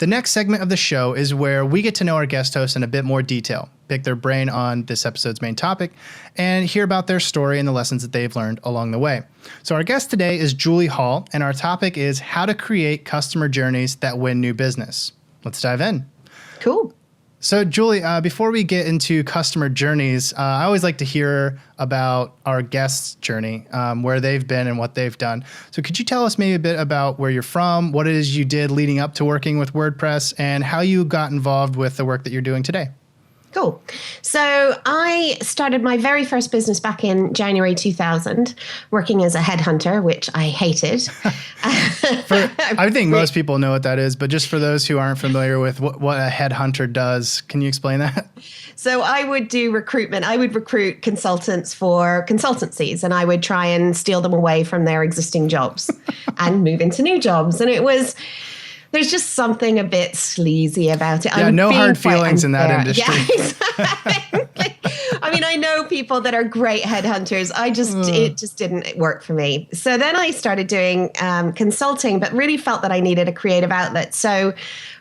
The next segment of the show is where we get to know our guest hosts in a bit more detail, pick their brain on this episode's main topic, and hear about their story and the lessons that they've learned along the way. So our guest today is Julie Hall, and our topic is how to create customer journeys that win new business. Let's dive in. Cool. So Julie, before we get into customer journeys, I always like to hear about our guest's journey, where they've been and what they've done. So could you tell us maybe a bit about where you're from, what it is you did leading up to working with WordPress, and how you got involved with the work that you're doing today? Cool. So I started my very first business back in January 2000, working as a headhunter, which I hated. I think most people know what that is, but just for those who aren't familiar with what a headhunter does, can you explain that? So I would do recruitment. I would recruit consultants for consultancies, and I would try and steal them away from their existing jobs and move into new jobs. And there's just something a bit sleazy about it. Yeah, no hard feelings in that industry. Yeah, exactly. I mean, I know people that are great headhunters. It just didn't work for me. So then I started doing consulting, but really felt that I needed a creative outlet. So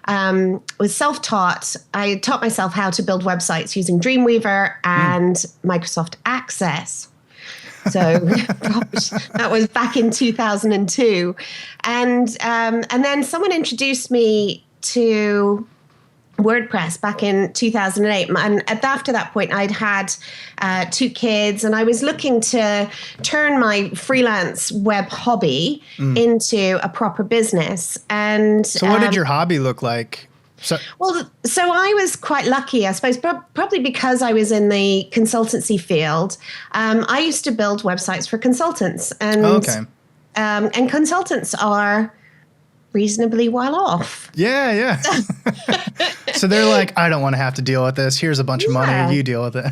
was self-taught. I taught myself how to build websites using Dreamweaver and Microsoft Access. So gosh, that was back in 2002. And then someone introduced me to WordPress back in 2008. And after that point, I'd had 2 kids, and I was looking to turn my freelance web hobby into a proper business. And so what did your hobby look like? So I was quite lucky, I suppose, probably because I was in the consultancy field. I used to build websites for consultants, and and consultants are reasonably well off. Yeah. So they're like, I don't want to have to deal with this. Here's a bunch of money. You deal with it.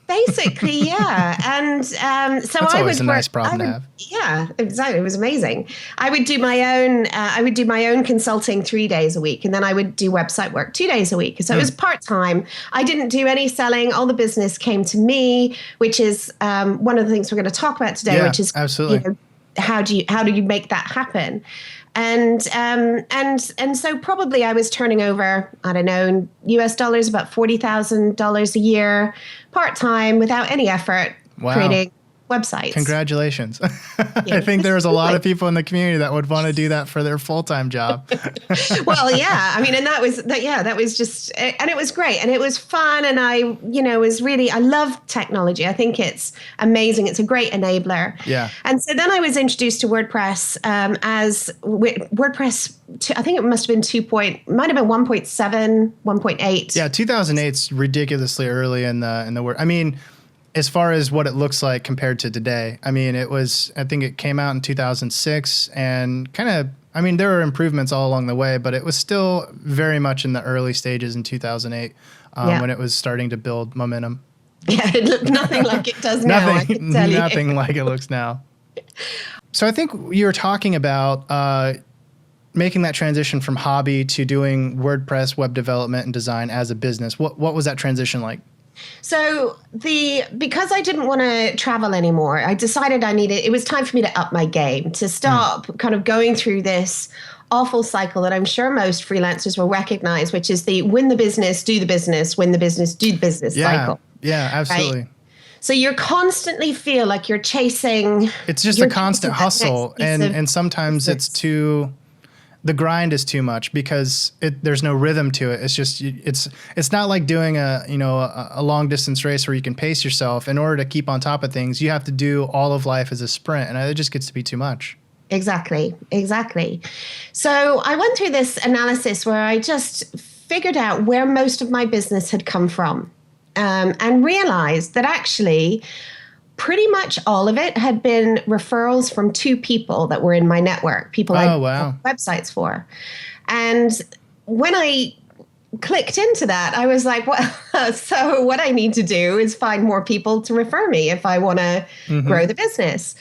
Basically, yeah. And so that's always a nice problem to have. Yeah, exactly. It was amazing. I would do my own consulting 3 days a week, and then I would do website work 2 days a week. So it was part-time. I didn't do any selling. All the business came to me, which is one of the things we're going to talk about today, which is absolutely. How do you make that happen? And so probably I was turning over, I don't know, in US dollars, about $40,000 a year, part-time, without any effort, creating websites. Congratulations. I think there's a lot of people in the community that would want to do that for their full-time job. Well, yeah. I mean, and that was just, and it was great, and it was fun. And I love technology. I think it's amazing. It's a great enabler. Yeah. And so then I was introduced to WordPress as WordPress. I think it must have been might have been 1.7, 1.8. Yeah. 2008's ridiculously early in the word. I mean, as far as what it looks like compared to today, I mean, I think it came out in 2006 and there were improvements all along the way, but it was still very much in the early stages in 2008 when it was starting to build momentum. Yeah, it looked nothing like it does now, I can tell you. Nothing like it looks now. So I think you were talking about making that transition from hobby to doing WordPress web development and design as a business. What was that transition like? So because I didn't want to travel anymore, I decided it was time for me to up my game, to stop kind of going through this awful cycle that I'm sure most freelancers will recognize, which is the win the business, do the business, win the business, do the business cycle. Yeah, absolutely. Right? So you constly feel like you're chasing. It's just a constant hustle. And sometimes the grind is too much because there's no rhythm to it. It's just, it's not like doing a long distance race where you can pace yourself. In order to keep on top of things, you have to do all of life as a sprint, and it just gets to be too much. Exactly. So I went through this analysis where I just figured out where most of my business had come from, and realized that actually pretty much all of it had been referrals from 2 people that were in my network, people I built websites for. And when I clicked into that, I was like, well, so what I need to do is find more people to refer me if I want to grow the business.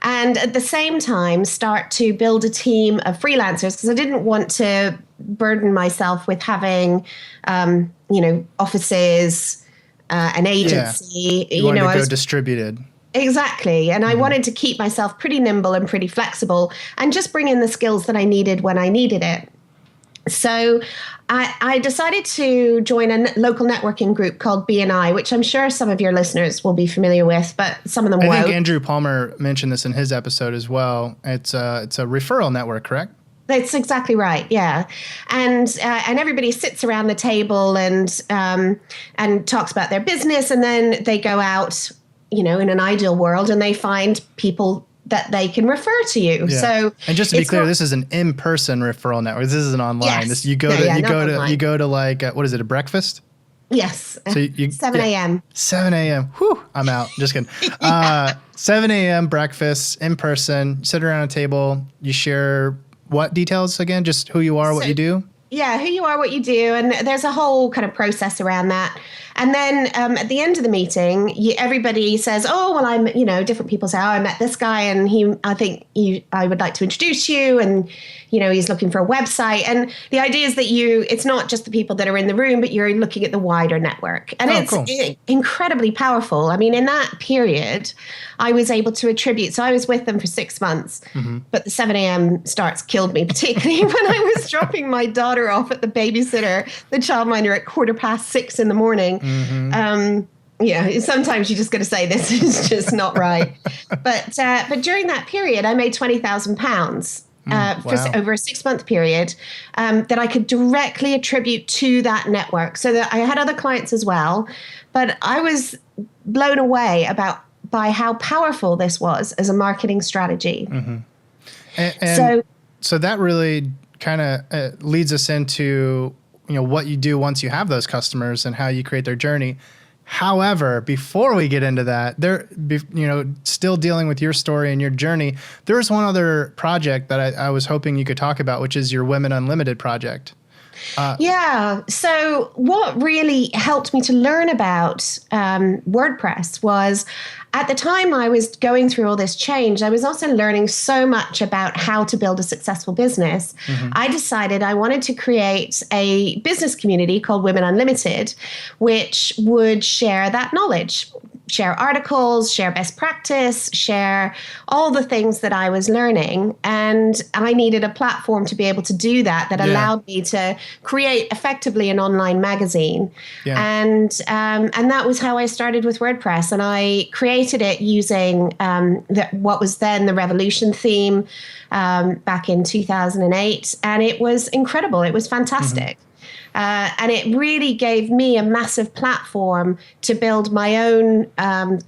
And at the same time, start to build a team of freelancers, because I didn't want to burden myself with having, offices, an agency. You wanted to go distributed. Exactly. And I wanted to keep myself pretty nimble and pretty flexible and just bring in the skills that I needed when I needed it. So I decided to join a local networking group called BNI, which I'm sure some of your listeners will be familiar with, but some of them won't. I think Andrew Palmer mentioned this in his episode as well. It's a referral network, correct? That's exactly right. Yeah, and everybody sits around the table and talks about their business, and then they go out, in an ideal world, and they find people that they can refer to you. Yeah. So, and just to be clear, this is an in-person referral network. This isn't online. Yes. You go to like what is it? A breakfast? Yes. So you 7 a.m. 7 a.m. Whew, I'm out. Just kidding. 7 a.m. breakfast in person. Sit around a table. You share what details again? Just who you are, what you do? Yeah, who you are, what you do. And there's a whole kind of process around that. And then at the end of the meeting, everybody says, oh, well, I'm, different people say, oh, I met this guy and I would like to introduce you. And, he's looking for a website. And the idea is that it's not just the people that are in the room, but you're looking at the wider network. And it's incredibly powerful. I mean, in that period, I was able to attribute, so I was with them for 6 months, but the 7 a.m. starts killed me, particularly when I was dropping my daughter off at the babysitter, the childminder at 6:15 in the morning. Sometimes you just got to say this is just not right. But during that period, I made £20,000 for over a 6-month period that I could directly attribute to that network. So that I had other clients as well, but I was blown away by how powerful this was as a marketing strategy. And so that really kind of leads us into what you do once you have those customers and how you create their journey. However, before we get into that, still dealing with your story and your journey, there's one other project that I was hoping you could talk about, which is your Women Unlimited project. So what really helped me to learn about WordPress was, at the time I was going through all this change, I was also learning so much about how to build a successful business. I decided I wanted to create a business community called Women Unlimited, which would share that knowledge, share articles, share best practice, share all the things that I was learning. And I needed a platform to be able to do that allowed me to create effectively an online magazine. And that was how I started with WordPress. And I created it using what was then the Revolution theme back in 2008. And it was incredible. It was fantastic. And it really gave me a massive platform to build my own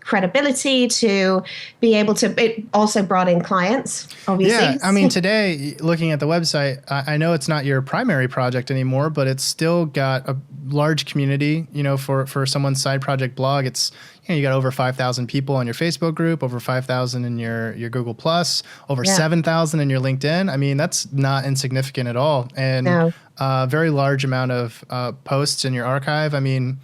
credibility, to be able to. It also brought in clients, obviously. Yeah, I mean, today, looking at the website, I know it's not your primary project anymore, but it's still got a large community. For someone's side project blog, it's you got over 5,000 people on your Facebook group, over 5,000 in your Google Plus, over 7,000 in your LinkedIn. I mean, that's not insignificant at all. And a very large amount of posts in your archive. I mean,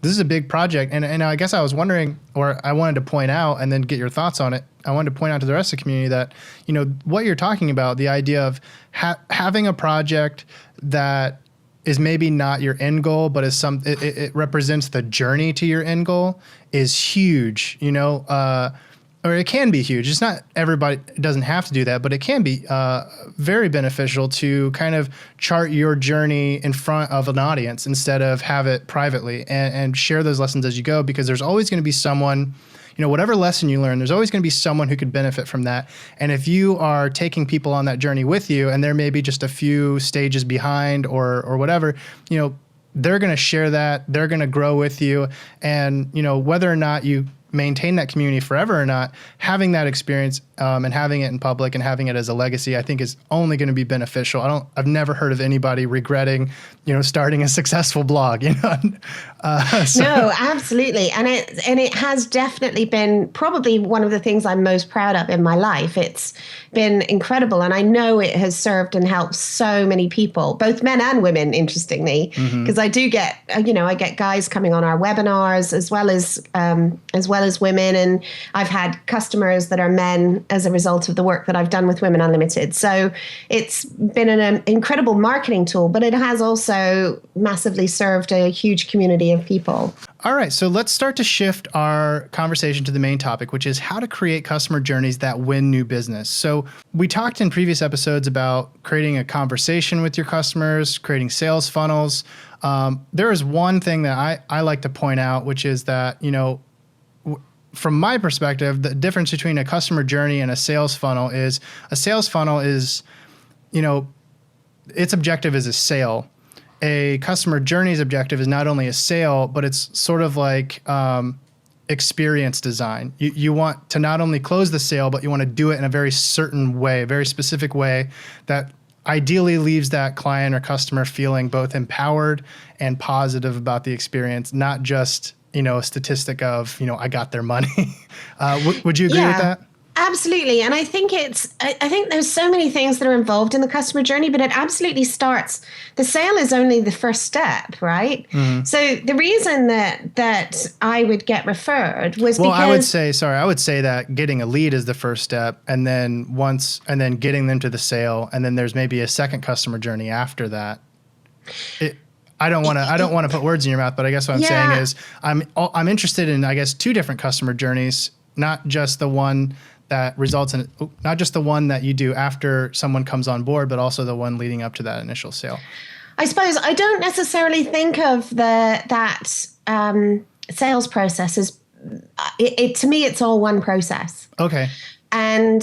this is a big project. And I guess I was wondering, or I wanted to point out and then get your thoughts on it. I wanted to point out to the rest of the community that, what you're talking about, the idea of having a project that is maybe not your end goal, but is it represents the journey to your end goal, is huge, or it can be huge. It's not everybody, it doesn't have to do that, but it can be very beneficial to kind of chart your journey in front of an audience instead of have it privately and share those lessons as you go, because there's always going to be someone, whatever lesson you learn, there's always going to be someone who could benefit from that. And if you are taking people on that journey with you and they're maybe just a few stages behind or whatever, they're going to share that, they're going to grow with you. And, whether or not you maintain that community forever or not, having that experience and having it in public and having it as a legacy, I think is only going to be beneficial. I've never heard of anybody regretting, starting a successful blog, No, absolutely. And it has definitely been probably one of the things I'm most proud of in my life. It's been incredible. And I know it has served and helped so many people, both men and women, interestingly, because I do get, I get guys coming on our webinars as well as women. And I've had customers that are men as a result of the work that I've done with Women Unlimited. So it's been an incredible marketing tool, but it has also massively served a huge community of people. All right, so let's start to shift our conversation to the main topic, which is how to create customer journeys that win new business. So we talked in previous episodes about creating a conversation with your customers, creating sales funnels. There is one thing that I like to point out, which is that, from my perspective, the difference between a customer journey and a sales funnel is its objective is a sale. A customer journey's objective is not only a sale, but it's sort of like experience design. You want to not only close the sale, but you want to do it in a very certain way, a very specific way that ideally leaves that client or customer feeling both empowered and positive about the experience, not just, a statistic of, I got their money. Would you agree with that? Absolutely. And I think I think there's so many things that are involved in the customer journey, but it absolutely starts, the sale is only the first step, right? Mm-hmm. So the reason that I would get referred was because... I would say that getting a lead is the first step, and then getting them to the sale, and then there's maybe a second customer journey after that. I don't want to put words in your mouth, but I guess what I'm saying is I'm interested in, I guess, two different customer journeys, not just the one that results in, not just the one that you do after someone comes on board, but also the one leading up to that initial sale. I suppose I don't necessarily think of that sales process as, to me, it's all one process. Okay. And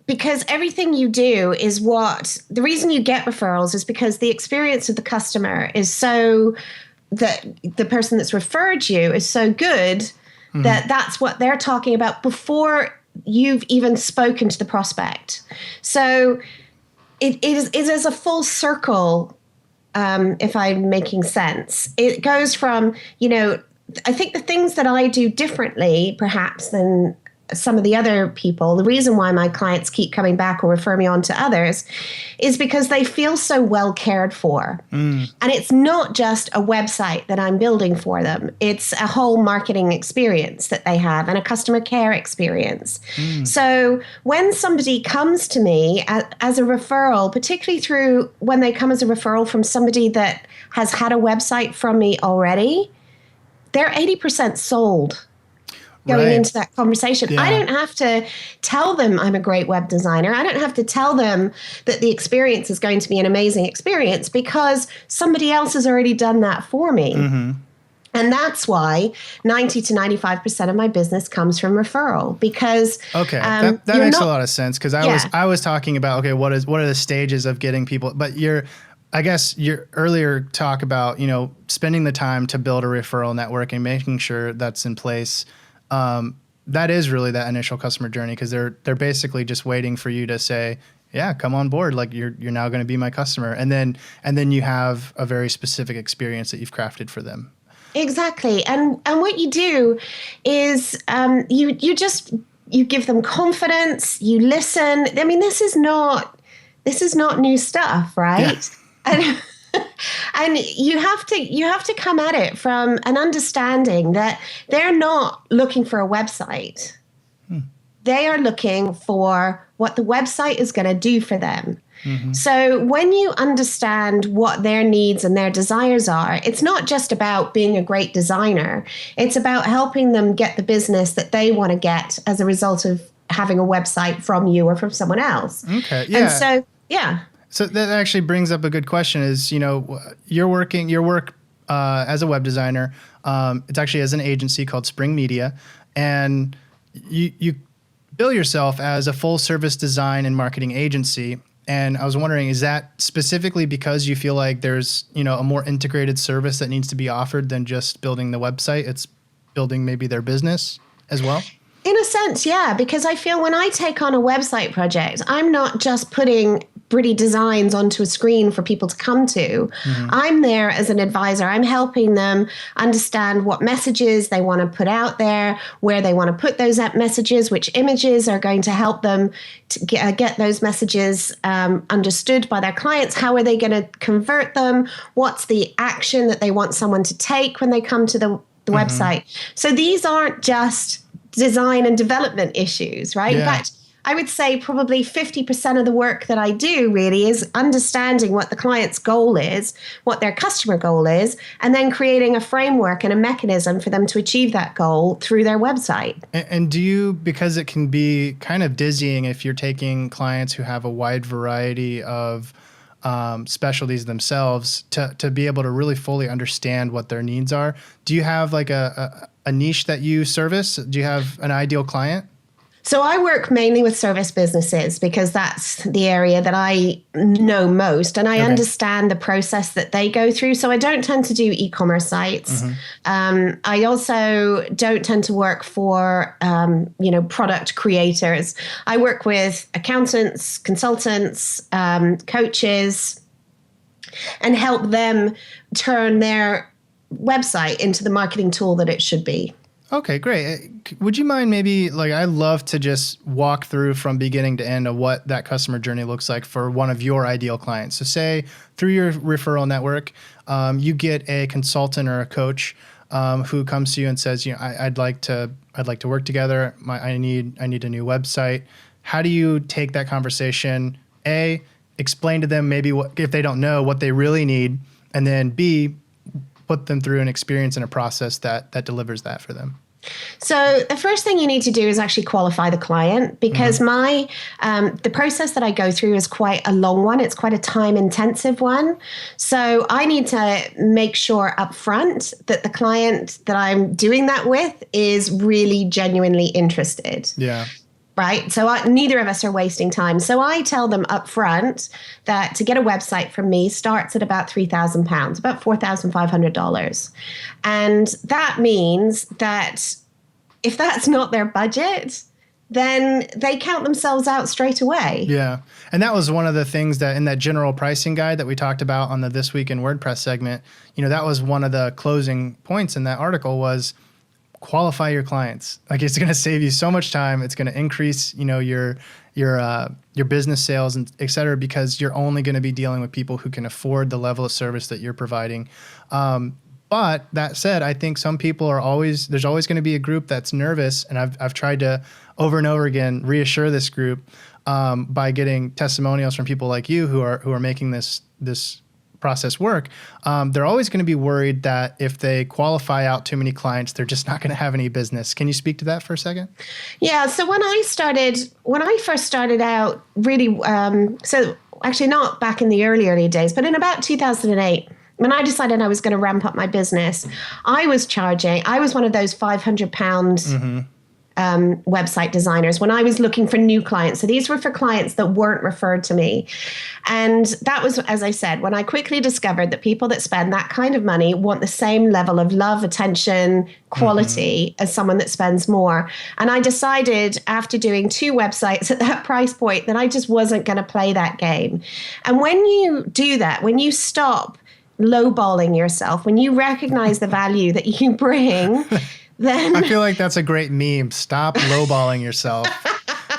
because everything you do is the reason you get referrals is because the experience of the customer is so, that the person that's referred you is so good that's what they're talking about before you've even spoken to the prospect. So it is a full circle, if I'm making sense. It goes from, I think the things that I do differently, perhaps, than some of the other people, the reason why my clients keep coming back or refer me on to others is because they feel so well cared for. And it's not just a website that I'm building for them. It's a whole marketing experience that they have and a customer care experience. So when somebody comes to me as a referral, particularly when they come as a referral from somebody that has had a website from me already, they're 80% sold going into that conversation. Yeah. I don't have to tell them I'm a great web designer. I don't have to tell them that the experience is going to be an amazing experience because somebody else has already done that for me. Mm-hmm. And that's why 90 to 95% of my business comes from referral because that makes a lot of sense because I was talking about what are the stages of getting people, but I guess your earlier talk about spending the time to build a referral network and making sure that's in place. That is really that initial customer journey because they're basically just waiting for you to say, yeah, come on board. Like you're now going to be my customer. And then you have a very specific experience that you've crafted for them. Exactly. And what you do is you give them confidence, you listen. I mean, this is not new stuff, right? Yeah. And you have to come at it from an understanding that they're not looking for a website. They are looking for what the website is going to do for them. Mm-hmm. So when you understand what their needs and their desires are, it's not just about being a great designer. It's about helping them get the business that they want to get as a result of having a website from you or from someone else. Okay. Yeah. And so, yeah. So that actually brings up a good question is, your work as a web designer, it's actually as an agency called Spring Media, and you bill yourself as a full service design and marketing agency. And I was wondering, is that specifically because you feel like there's, a more integrated service that needs to be offered than just building the website? It's building maybe their business as well? In a sense, yeah, because I feel when I take on a website project, I'm not just putting pretty designs onto a screen for people to come to. Mm-hmm. I'm there as an advisor. I'm helping them understand what messages they want to put out there, where they want to put those messages, which images are going to help them to get those messages understood by their clients. How are they going to convert them? What's the action that they want someone to take when they come to the mm-hmm. website? So these aren't just design and development issues, right? Yeah. In fact, I would say probably 50% of the work that I do really is understanding what the client's goal is, what their customer goal is, and then creating a framework and a mechanism for them to achieve that goal through their website. And do you, because it can be kind of dizzying if you're taking clients who have a wide variety of specialties themselves, to be able to really fully understand what their needs are, do you have like a niche that you service? Do you have an ideal client? So I work mainly with service businesses because that's the area that I know most, and I understand the process that they go through. So I don't tend to do e-commerce sites. I also don't tend to work for, product creators. I work with accountants, consultants, coaches, and help them turn their website into the marketing tool that it should be. Okay, great. Would you mind maybe, like, I love to just walk through from beginning to end of what that customer journey looks like for one of your ideal clients. So say through your referral network, you get a consultant or a coach who comes to you and says, I'd like to work together. I need a new website. How do you take that conversation? A, explain to them maybe what, if they don't know, what they really need, and then B, put them through an experience and a process that delivers that for them? So the first thing you need to do is actually qualify the client, because the process that I go through is quite a long one. It's quite a time intensive one. So I need to make sure up front that the client that I'm doing that with is really genuinely interested. Yeah. Right. So neither of us are wasting time. So I tell them up front that to get a website from me starts at about £3,000, about $4,500. And that means that if that's not their budget, then they count themselves out straight away. Yeah. And that was one of the things that in that general pricing guide that we talked about on the This Week in WordPress segment, that was one of the closing points in that article was qualify your clients. Like, it's going to save you so much time. It's going to increase, your business sales and et cetera, because you're only going to be dealing with people who can afford the level of service that you're providing. But that said, I think some people there's always going to be a group that's nervous. And I've tried to over and over again reassure this group by getting testimonials from people like you who are making this process work. They're always going to be worried that if they qualify out too many clients, they're just not going to have any business. Can you speak to that for a second? Yeah. So when I first started out, really, so actually not back in the early days, but in about 2008, when I decided I was going to ramp up my business, I was one of those £500 website designers when I was looking for new clients. So these were for clients that weren't referred to me. And that was, as I said, when I quickly discovered that people that spend that kind of money want the same level of love, attention, quality as someone that spends more. And I decided after doing 2 websites at that price point that I just wasn't going to play that game. And when you do that, when you stop lowballing yourself, when you recognize the value that you bring, then I feel like that's a great meme. Stop lowballing yourself.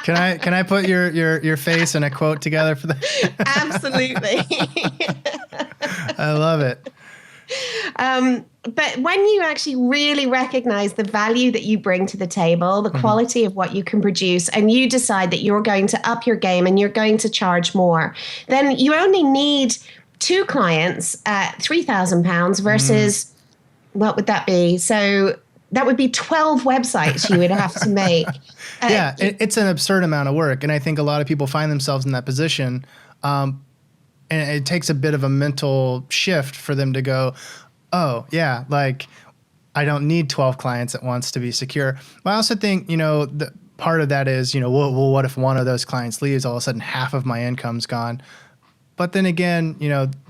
Can I put your face and a quote together for that? Absolutely. I love it. But when you actually really recognize the value that you bring to the table, the quality of what you can produce, and you decide that you're going to up your game and you're going to charge more, then you only need 2 clients at £3,000 versus what would that be? So that would be 12 websites you would have to make. Yeah, it's an absurd amount of work. And I think a lot of people find themselves in that position. And it takes a bit of a mental shift for them to go, oh, yeah, like I don't need 12 clients at once to be secure. But I also think, the part of that is, well, what if one of those clients leaves? All of a sudden, half of my income's gone. But then again,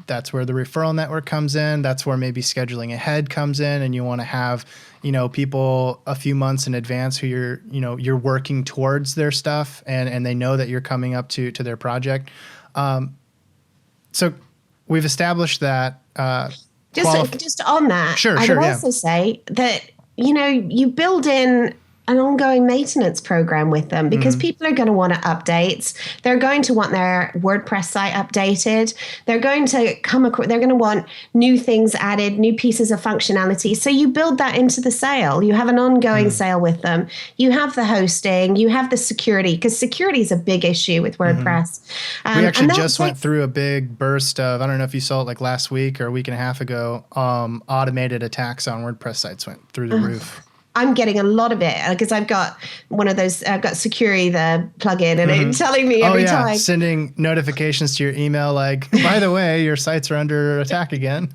that's where the referral network comes in. That's where maybe scheduling ahead comes in, and you want to have, people a few months in advance who you're working towards their stuff, and they know that you're coming up to their project. So we've established that. Just on that, Sure, I would yeah. also say that, you build in an ongoing maintenance program with them, because people are going to want to update. They're going to want their WordPress site updated. They're going to they're going to want new things added, new pieces of functionality. So you build that into the sale. You have an ongoing sale with them. You have the hosting, you have the security, because security is a big issue with WordPress. We actually just went through a big burst of, I don't know if you saw it like last week or a week and a half ago, automated attacks on WordPress sites went through the roof. I'm getting a lot of it because I've got one of those, I've got Security, the plugin, and it's telling me every time. Sending notifications to your email like, by the way, your sites are under attack again.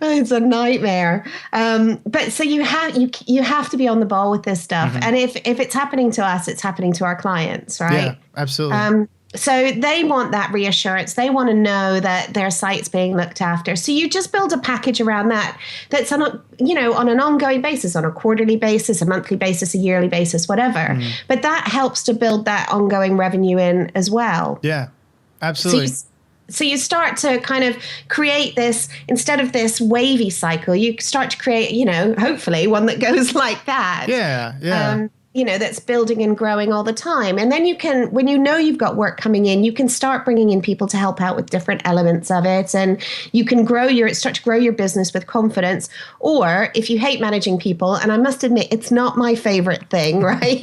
It's a nightmare. But so you have to be on the ball with this stuff. And if it's happening to us, it's happening to our clients, right? Yeah, absolutely. So they want that reassurance. They want to know that their site's being looked after. So you just build a package around that that's on an ongoing basis, on a quarterly basis, a monthly basis, a yearly basis, whatever. But that helps to build that ongoing revenue in as well. Yeah, absolutely. So you start to kind of create this, instead of this wavy cycle, you start to create, hopefully one that goes like that. Yeah. That's building and growing all the time. And then you can, when you've got work coming in, you can start bringing in people to help out with different elements of it. And you can start to grow your business with confidence. Or if you hate managing people, and I must admit, it's not my favorite thing, right?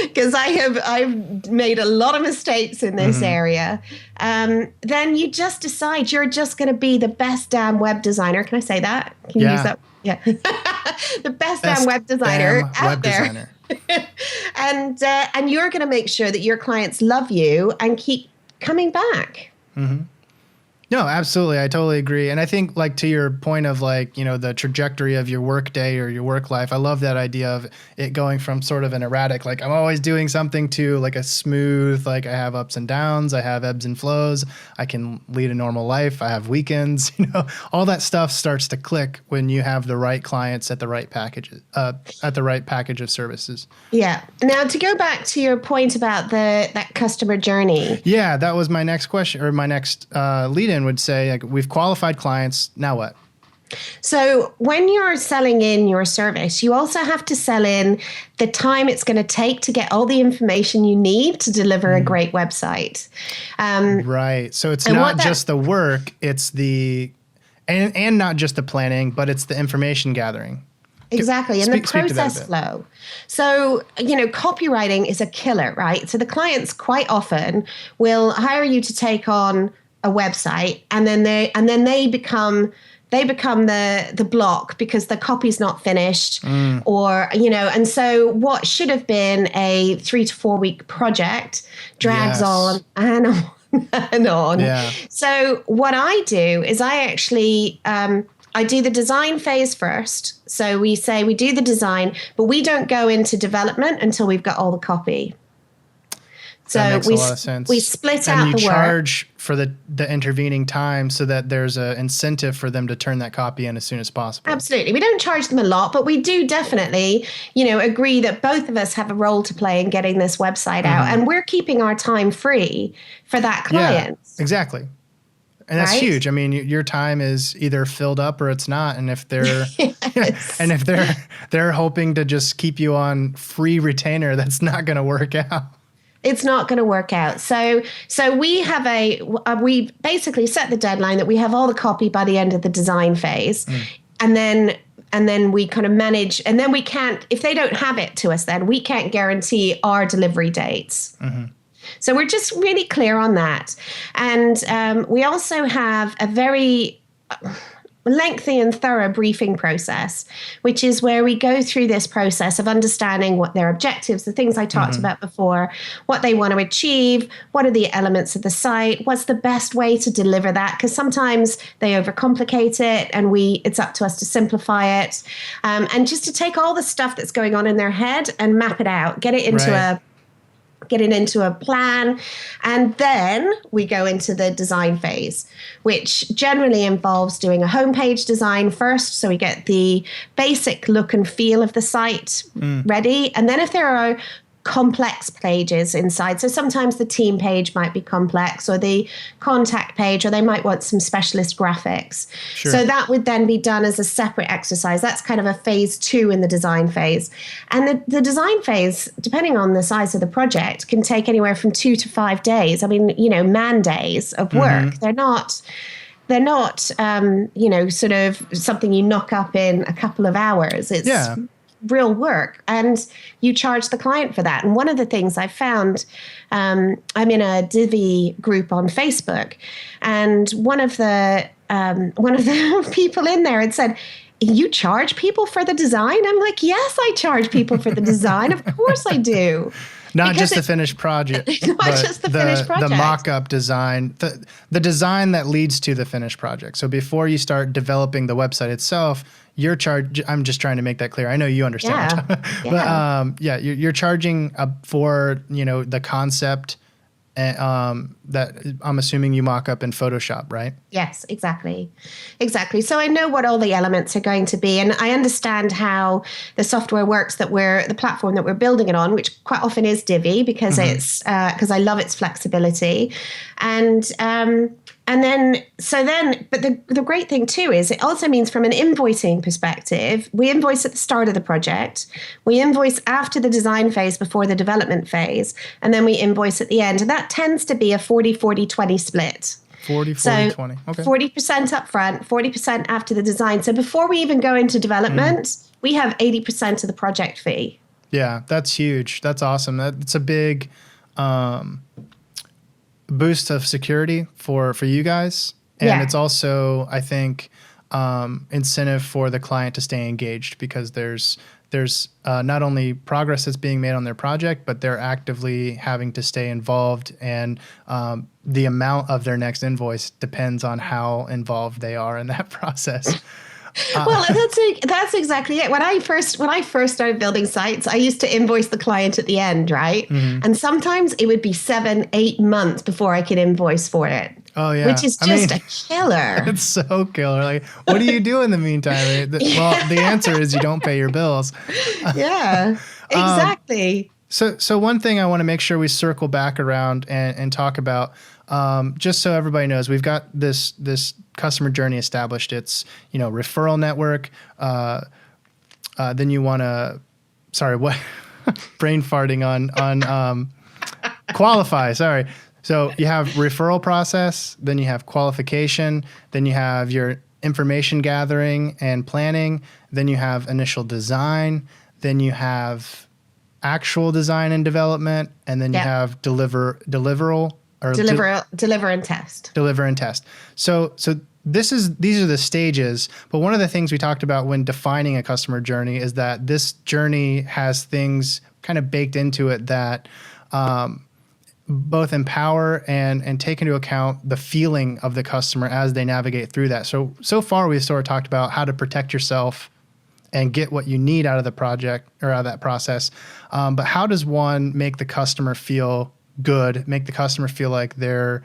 Because I've made a lot of mistakes in this area. Then you just decide you're just going to be the best damn web designer. Can I say that? Can you use that? Yeah. The best damn web designer out there. And you're going to make sure that your clients love you and keep coming back. No, absolutely. I totally agree. And I think, like, to your point of, like, the trajectory of your work day or your work life, I love that idea of it going from sort of an erratic, like, I'm always doing something, to like a smooth, like, I have ups and downs, I have ebbs and flows, I can lead a normal life, I have weekends, all that stuff starts to click when you have the right clients at the right packages, at the right package of services. Yeah. Now, to go back to your point about that customer journey. Yeah, that was my next question, or my next lead-in would say, like, we've qualified clients, now what? So when you're selling in your service, you also have to sell in the time it's going to take to get all the information you need to deliver a great website. Right. So it's not just the work, it's and not just the planning, but it's the information gathering. Exactly. And the process flow. So, copywriting is a killer, right? So the clients quite often will hire you to take on a website, and then they become the block because the copy's not finished, or and so what should have been a 3 to 4 week project drags on and on and on. Yeah. So what I do is I actually I do the design phase first. So we say we do the design, but we don't go into development until we've got all the copy. So that makes a lot of sense. We split out the work. And you charge for the intervening time so that there's an incentive for them to turn that copy in as soon as possible. Absolutely. We don't charge them a lot, but we do definitely, agree that both of us have a role to play in getting this website out. And we're keeping our time free for that client. Yeah, exactly. And that's huge. I mean, your time is either filled up or it's not. And if they're they're hoping to just keep you on free retainer, that's not going to work out. It's not going to work out. So we have we basically set the deadline that we have all the copy by the end of the design phase. And then we kind of manage, and then we can't, if they don't have it to us, then we can't guarantee our delivery dates. So we're just really clear on that. And we also have a very lengthy and thorough briefing process, which is where we go through this process of understanding what their objectives, the things I talked about before, what they want to achieve, what are the elements of the site, what's the best way to deliver that, because sometimes they overcomplicate it and it's up to us to simplify it, and just to take all the stuff that's going on in their head and map it out, get it into a plan. And then we go into the design phase, which generally involves doing a homepage design first. So we get the basic look and feel of the site ready. And then if there are complex pages inside. So sometimes the team page might be complex, or the contact page, or they might want some specialist graphics. Sure. So that would then be done as a separate exercise. That's kind of a phase 2 in the design phase. And the design phase, depending on the size of the project, can take anywhere from 2 to 5 days. I mean, man days of work. They're not sort of something you knock up in a couple of hours. It's real work, and you charge the client for that. And one of the things I found, I'm in a Divi group on Facebook, and one of the people in there had said, "You charge people for the design?" I'm like, "Yes, I charge people for the design. Of course I do." Not just the finished project, the mock-up design, the design that leads to the finished project. So before you start developing the website itself, you're charged. I'm just trying to make that clear. I know you understand. But you're charging for the concept that I'm assuming you mock up in Photoshop, right? Yes, exactly. So I know what all the elements are going to be, and I understand how the software works the platform that we're building it on, which quite often is Divi, because it's because I love its flexibility, but the great thing too is it also means from an invoicing perspective, we invoice at the start of the project, we invoice after the design phase before the development phase, and then we invoice at the end. And that tends to be a 40-40-20 split. 40-40-20. Okay. 40% up front, 40% after the design. So before we even go into development, we have 80% of the project fee. Yeah, that's huge. That's awesome. That's a big boost of security for you guys. And it's also, I think, incentive for the client to stay engaged, because there's not only progress that's being made on their project, but they're actively having to stay involved, and the amount of their next invoice depends on how involved they are in that process. Well, that's exactly it. When I first started building sites, I used to invoice the client at the end, right? And sometimes it would be 7-8 months before I could invoice for it. Oh yeah, which is just a killer. It's so killer. Like, what do you do in the meantime? Well, the answer is you don't pay your bills. Yeah, exactly. So one thing I want to make sure we circle back around and talk about, just so everybody knows, we've got this customer journey established. It's referral network. Then you want to, brain farting on qualify. Sorry. So you have referral process, then you have qualification, then you have your information gathering and planning, then you have initial design, then you have actual design and development, and then you have deliver and test. Deliver and test. So these are the stages, but one of the things we talked about when defining a customer journey is that this journey has things kind of baked into it that both empower and take into account the feeling of the customer as they navigate through that. So far we've sort of talked about how to protect yourself and get what you need out of the project or out of that process. But how does one make the customer feel good, make the customer feel like they're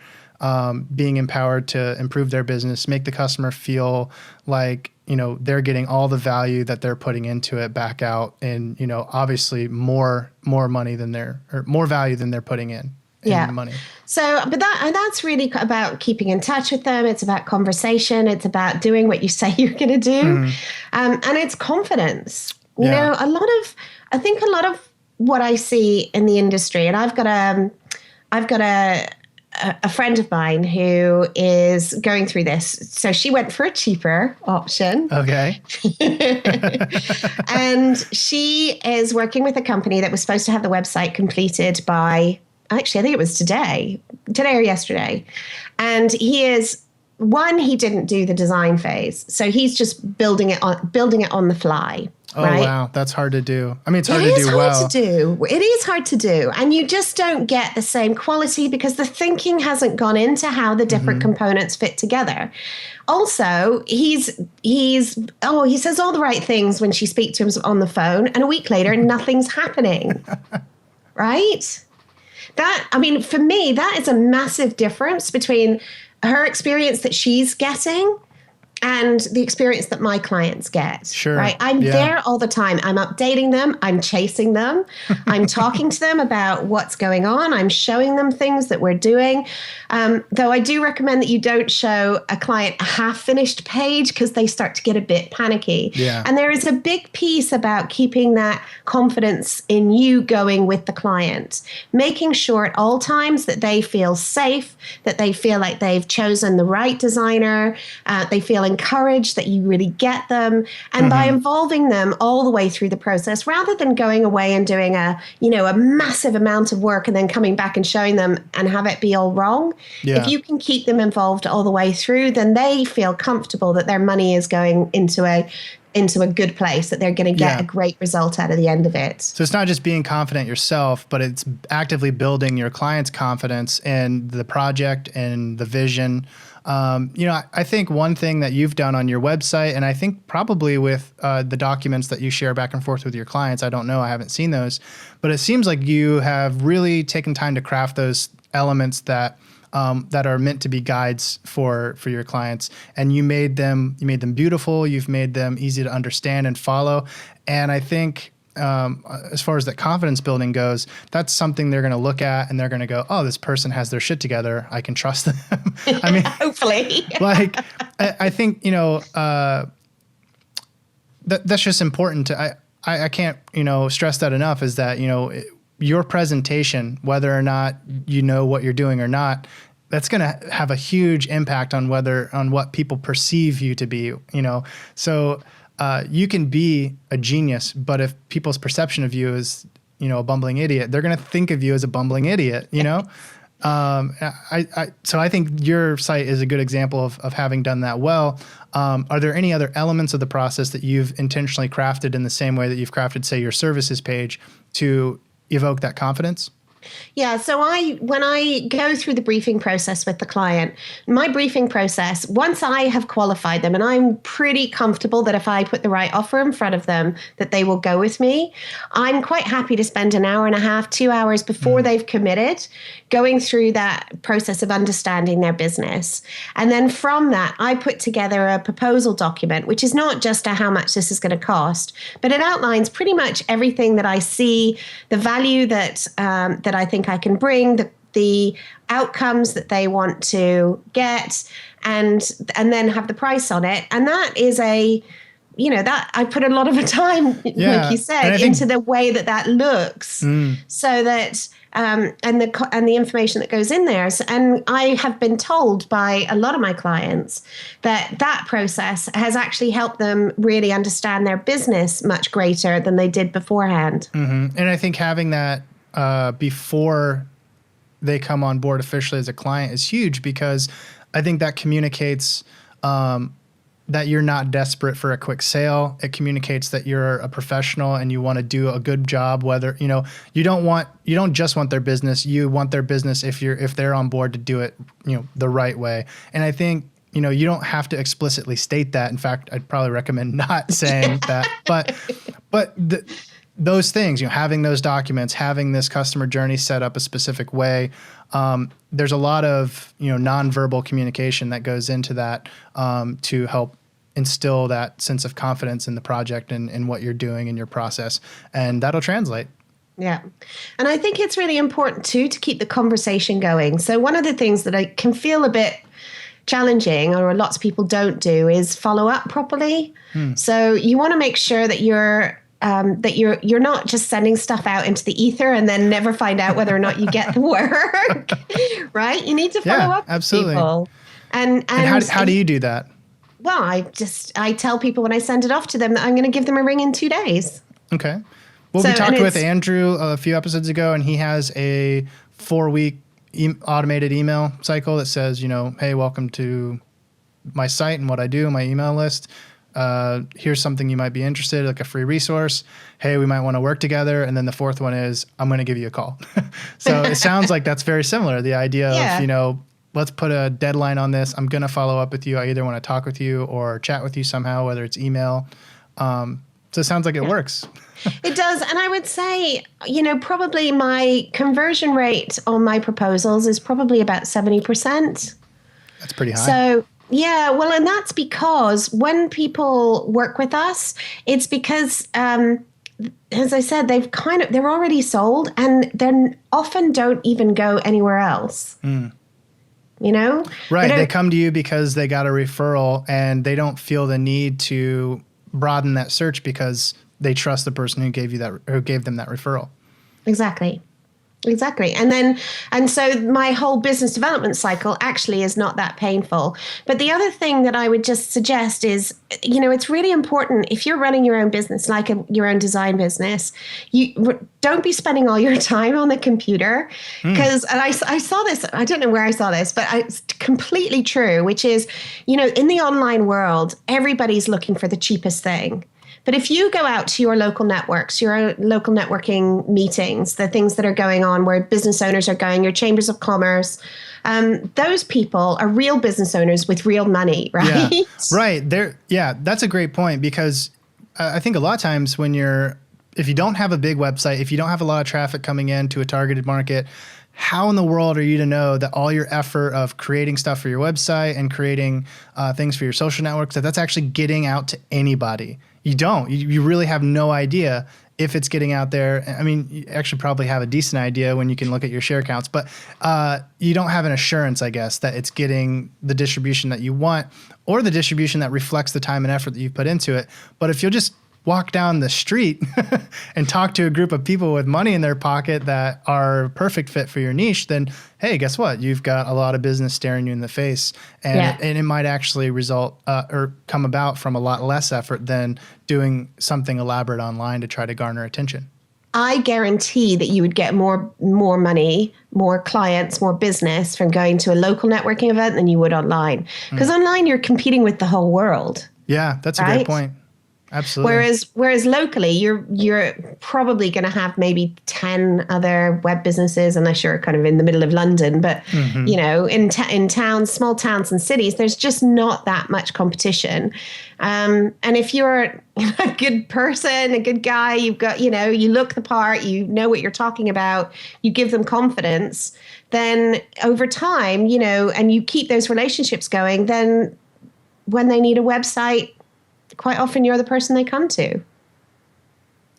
being empowered to improve their business, make the customer feel like, they're getting all the value that they're putting into it back out, and, obviously more money than more value than they're putting in money. So, but that's really about keeping in touch with them. It's about conversation. It's about doing what you say you're going to do. And it's confidence. I think a lot of what I see in the industry, and I've got a friend of mine who is going through this. So she went for a cheaper option. Okay. And she is working with a company that was supposed to have the website completed by, actually, I think it was today or yesterday. And he didn't do the design phase. So he's just building it on the fly. Oh, right? Wow. That's hard to do. I mean, it's hard to do well. It is hard to do. And you just don't get the same quality because the thinking hasn't gone into how the different components fit together. Also, he says all the right things when she speaks to him on the phone, and a week later, nothing's happening. Right? For me, that is a massive difference between her experience that she's getting and the experience that my clients get. Sure. Right. I'm Yeah. there all the time. I'm updating them. I'm chasing them. I'm talking to them about what's going on. I'm showing them things that we're doing. Though I do recommend that you don't show a client a half-finished page because they start to get a bit panicky. Yeah. And there is a big piece about keeping that confidence in you going with the client, making sure at all times that they feel safe, that they feel like they've chosen the right designer, they feel encouraged, that you really get them. And by involving them all the way through the process, rather than going away and doing a massive amount of work and then coming back and showing them and have it be all wrong. Yeah. If you can keep them involved all the way through, then they feel comfortable that their money is going into a good place, that they're going to get a great result out of the end of it. So it's not just being confident yourself, but it's actively building your client's confidence in the project and the vision. I think one thing that you've done on your website, and I think probably with the documents that you share back and forth with your clients, I don't know, I haven't seen those, but it seems like you have really taken time to craft those elements that are meant to be guides for your clients, and you made them beautiful. You've made them easy to understand and follow. And I think as far as that confidence building goes, that's something they're going to look at and they're going to go, oh, this person has their shit together. I can trust them. I mean, hopefully, like, I think, that's just important to, I can't, stress that enough, is that, your presentation, whether or not you know what you're doing or not, that's going to have a huge impact on what people perceive you to be, So you can be a genius, but if people's perception of you is, a bumbling idiot, they're going to think of you as a bumbling idiot, So I think your site is a good example of having done that well. Are there any other elements of the process that you've intentionally crafted in the same way that you've crafted, say, your services page to evoke that confidence? Yeah. So when I go through the briefing process with the client, my briefing process, once I have qualified them and I'm pretty comfortable that if I put the right offer in front of them, that they will go with me, I'm quite happy to spend an hour and a half, 2 hours before they've committed, going through that process of understanding their business. And then from that, I put together a proposal document, which is not just how much this is going to cost, but it outlines pretty much everything that I see, the value that I think I can bring, the outcomes that they want to get, and then have the price on it. And that is that I put a lot of time, like you said, into the way that looks, so that and the information that goes in there. And I have been told by a lot of my clients that process has actually helped them really understand their business much greater than they did beforehand. Mm-hmm. And I think having that before they come on board officially as a client is huge, because I think that communicates that you're not desperate for a quick sale. It communicates that you're a professional and you want to do a good job. Whether you don't just want their business. You want their business if they're on board to do it the right way. And I think you don't have to explicitly state that. In fact, I'd probably recommend not saying that. But those things, having those documents, having this customer journey set up a specific way, there's a lot of nonverbal communication that goes into that to help instill that sense of confidence in the project and in what you're doing in your process, and that'll translate. Yeah. And I think it's really important too to keep the conversation going. So one of the things that I can feel a bit challenging, or lots of people don't do, is follow up properly. So you want to make sure that you're not just sending stuff out into the ether and then never find out whether or not you get the work, right? You need to follow up with people. And how do you do that? Well, I tell people when I send it off to them that I'm going to give them a ring in 2 days. Okay. Well, we talked with Andrew a few episodes ago, and he has a 4-week automated email cycle that says, hey, welcome to my site and what I do, my email list. Here's something you might be interested in, like a free resource. Hey, we might want to work together. And then the 4th one is, I'm going to give you a call. So it sounds like that's very similar. The idea of, let's put a deadline on this. I'm going to follow up with you. I either want to talk with you or chat with you somehow, whether it's email. So it sounds like it works. It does. And I would say, probably my conversion rate on my proposals is probably about 70%. That's pretty high. So Yeah, well, and that's because when people work with us, it's because, as I said, they're already sold and they often don't even go anywhere else. You know? Right. They come to you because they got a referral and they don't feel the need to broaden that search because they trust the person who gave them that referral. Exactly. And so my whole business development cycle actually is not that painful. But the other thing that I would just suggest is, it's really important if you're running your own business, like your own design business, you don't be spending all your time on the computer. Because I saw this, I don't know where I saw this, but it's completely true, which is, in the online world, everybody's looking for the cheapest thing. But if you go out to your local networks, your local networking meetings, the things that are going on where business owners are going, your chambers of commerce, those people are real business owners with real money, right? Yeah, right. That's a great point because I think a lot of times if you don't have a big website, if you don't have a lot of traffic coming in to a targeted market, how in the world are you to know that all your effort of creating stuff for your website and creating things for your social networks, that's actually getting out to anybody? You don't. You really have no idea if it's getting out there. I mean, you actually probably have a decent idea when you can look at your share counts, but you don't have an assurance, I guess, that it's getting the distribution that you want or the distribution that reflects the time and effort that you've put into it. But if you'll just walk down the street and talk to a group of people with money in their pocket that are a perfect fit for your niche, then, hey, guess what? You've got a lot of business staring you in the face. And it might actually result or come about from a lot less effort than doing something elaborate online to try to garner attention. I guarantee that you would get more money, more clients, more business from going to a local networking event than you would online. Because online, you're competing with the whole world. Yeah, that's a great point. Absolutely. Whereas locally, you're probably going to have maybe 10 other web businesses, unless you're kind of in the middle of London. But in towns, small towns and cities, there's just not that much competition. And if you're a good person, a good guy, you've got you look the part, you know what you're talking about, you give them confidence, then over time, and you keep those relationships going, then when they need a website, quite often you're the person they come to.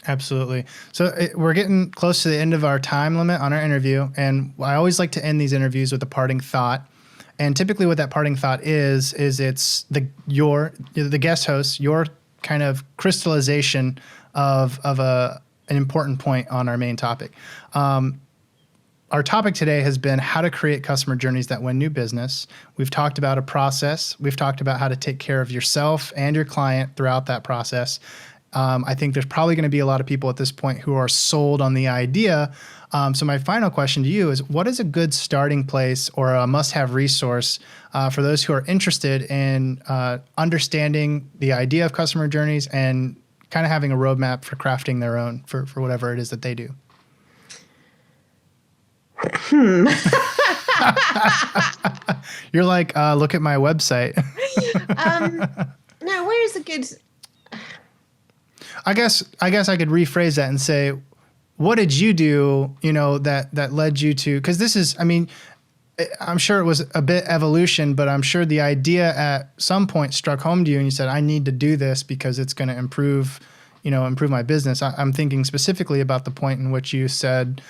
Absolutely. So we're getting close to the end of our time limit on our interview. And I always like to end these interviews with a parting thought. And typically what that parting thought is it's the guest host, your kind of crystallization of an important point on our main topic. Our topic today has been how to create customer journeys that win new business. We've talked about a process. We've talked about how to take care of yourself and your client throughout that process. I think there's probably going to be a lot of people at this point who are sold on the idea. So my final question to you is, what is a good starting place or a must-have resource for those who are interested in understanding the idea of customer journeys and kind of having a roadmap for crafting their own for whatever it is that they do? You're like, look at my website. No, where's a good... I guess I could rephrase that and say, what did you do, that led you to, because this is, I'm sure it was a bit evolution, but I'm sure the idea at some point struck home to you and you said, I need to do this because it's going to improve my business. I'm thinking specifically about the point in which you said,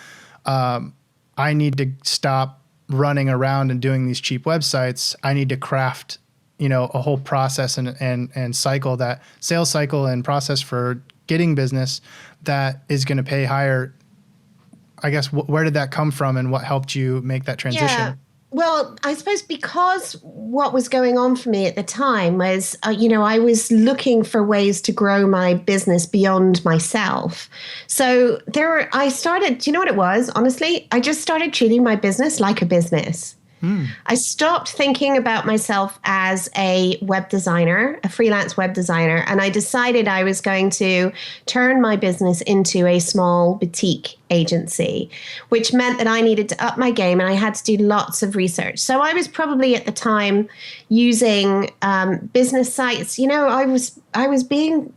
I need to stop running around and doing these cheap websites. I need to craft, a whole process and cycle, that sales cycle and process for getting business that is going to pay higher. I guess, where did that come from and what helped you make that transition? Yeah. Well, I suppose because what was going on for me at the time was, I was looking for ways to grow my business beyond myself. So I started, do you know what it was? Honestly, I just started treating my business like a business. I stopped thinking about myself as a web designer, a freelance web designer, and I decided I was going to turn my business into a small boutique agency, which meant that I needed to up my game and I had to do lots of research. So I was probably at the time using business sites. I was being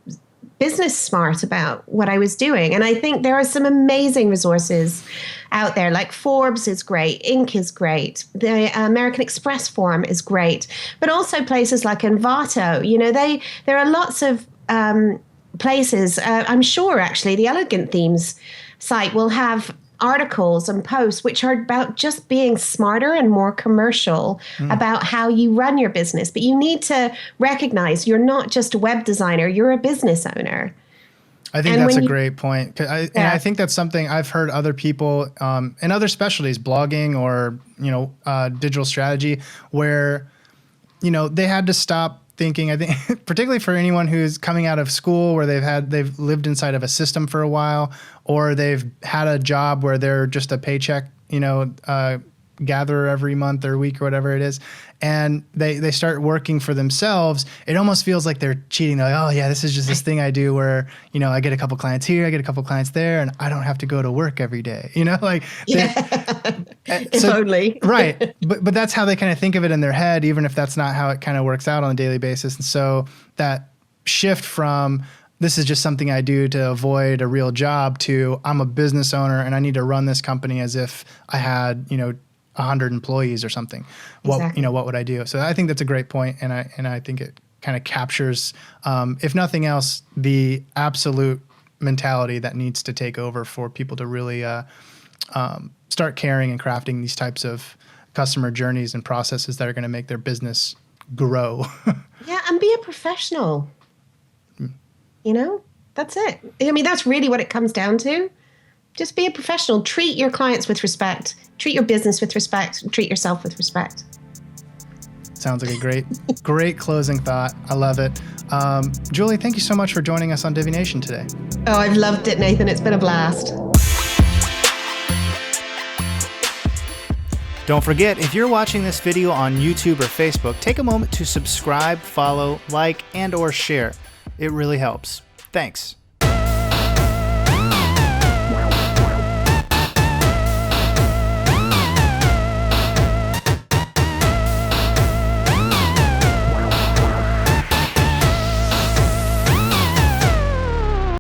business smart about what I was doing. And I think there are some amazing resources out there, like Forbes is great, Inc. is great, the American Express Forum is great, but also places like Envato. There are lots of places. I'm sure actually the Elegant Themes site will have articles and posts which are about just being smarter and more commercial about how you run your business. But you need to recognize you're not just a web designer, you're a business owner. I think that's a great point. And I think that's something I've heard other people in other specialties, blogging or, digital strategy, where, they had to stop thinking, I think, particularly for anyone who's coming out of school where they've lived inside of a system for a while, or they've had a job where they're just a paycheck, gatherer every month or week or whatever it is. And they start working for themselves. It almost feels like they're cheating. They're like, oh yeah, this is just this thing I do where, I get a couple clients here, I get a couple clients there, and I don't have to go to work every day, If only. Right. But that's how they kind of think of it in their head, even if that's not how it kind of works out on a daily basis. And so that shift from this is just something I do to avoid a real job to I'm a business owner and I need to run this company as if I had, 100 employees or something. Exactly. What would I do? So I think that's a great point, and I think it kind of captures, if nothing else, the absolute mentality that needs to take over for people to really start caring and crafting these types of customer journeys and processes that are going to make their business grow. Yeah, and be a professional. That's it. I mean, that's really what it comes down to. Just be a professional. Treat your clients with respect. Treat your business with respect. Treat yourself with respect. Sounds like a great closing thought. I love it. Julie, thank you so much for joining us on Divination today. Oh, I've loved it, Nathan. It's been a blast. Don't forget, if you're watching this video on YouTube or Facebook, take a moment to subscribe, follow, like, and/or share. It really helps. Thanks.